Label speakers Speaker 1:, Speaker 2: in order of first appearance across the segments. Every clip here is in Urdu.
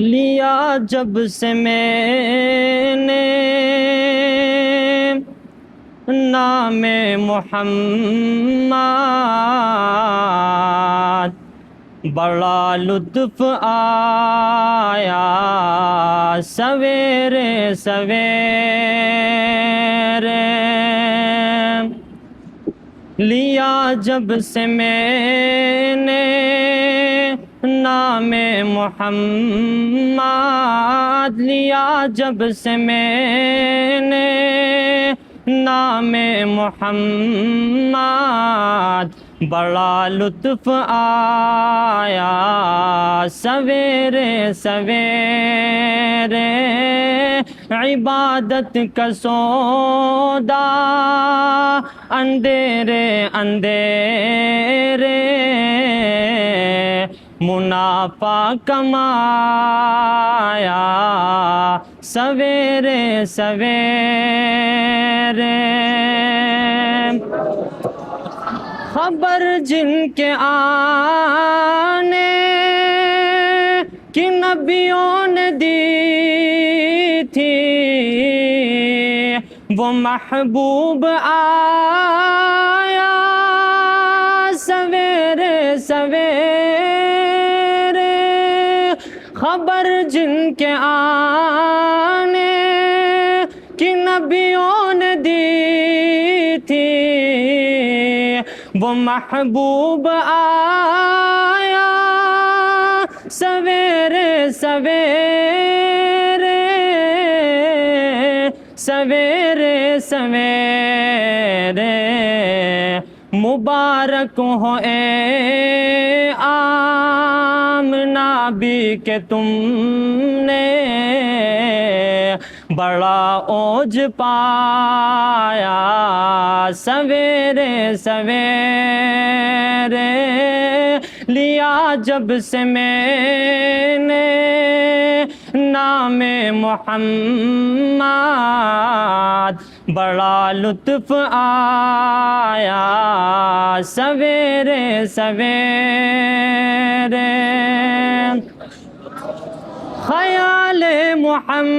Speaker 1: لیا جب سے میں نے نام محمد، بڑا لطف آیا سویرے سویرے۔ لیا جب سے میں نے نام محمد، لیا جب سے میں نے نام محمد، بڑا لطف آیا سویرے سویرے۔ عبادت کا سودا اندھیرے اندھیرے، منافع کمایا سویرے سویرے۔ خبر جن کے آنے کی نبیوں نے دی تھی، وہ محبوب آیا سویرے سویرے۔ خبر جن کے آنے کی نبیوں نے دی تھی، وہ محبوب آیا سویرے سویرے، سویرے سویرے۔ مبارک ہو اے آمنہ بھی کہ تم نے بڑا اوج پایا سویرے سویرے۔ لیا جب سے میں نے نام محمد، بڑا لطف آیا سویرے سویرے۔ خیال محمد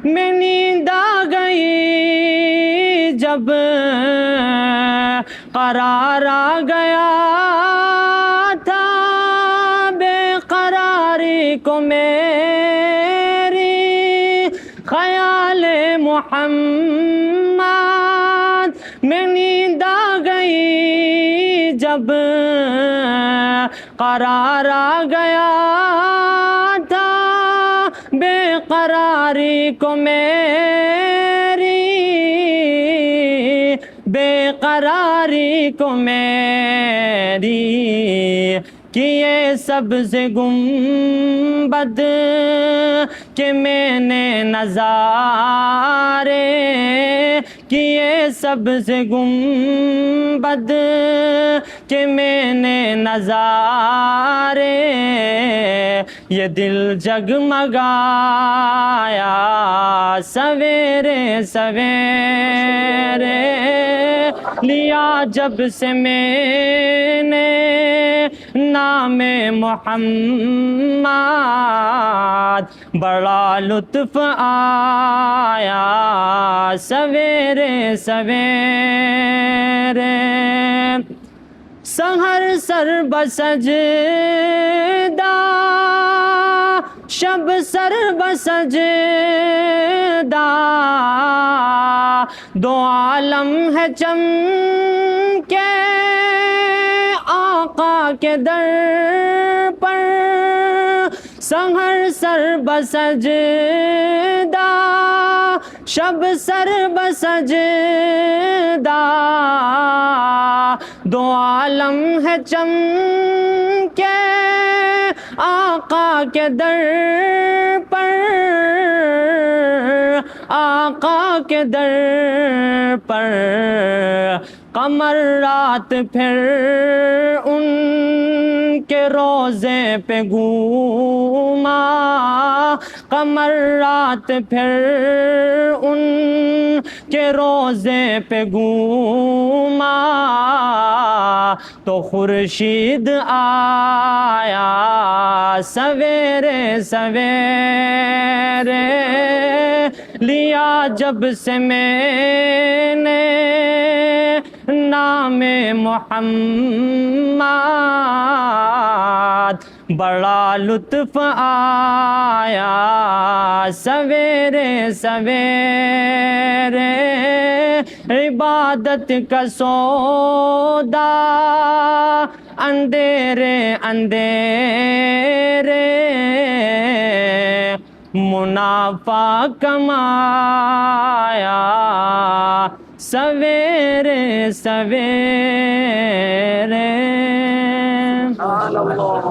Speaker 1: میں نیند آ گئی جب، قرار آ گیا تھا بے قراری کو میری۔ خیال محمد میں نیند آ گئی جب، قرار آ گیا تھا بے قراری کو میری، بے قراری کو میری۔ کیے سبز گنبد کہ میں نے نظارے، کیے سبز گنبد کہ میں نے نظارے، یہ دل جگمگایا سویرے سویرے۔ لیا جب سے میں نے نام محمد، بڑا لطف آیا سویرے سویرے۔ سحر سر بسجدہ، شب سر بسجدہ، دو عالم ہے چمکے آقا کے در پر۔ سحر سر بسجدہ، شب سر بسجدہ، دو عالم ہے چمکے آقا کے در پر، آقا کے در پر۔ قمر رات پھر ان کے روزے پہ گھوما، قمر رات پھر ان کے روزے پہ گھوما، تو خورشید آیا سویرے سویرے لیا جب سے میں نے نام محمد بڑا لطف آیا سویرے سویرے عبادت کا سودا اندھیرے اندھیرے منافع کمایا سویرے سویرے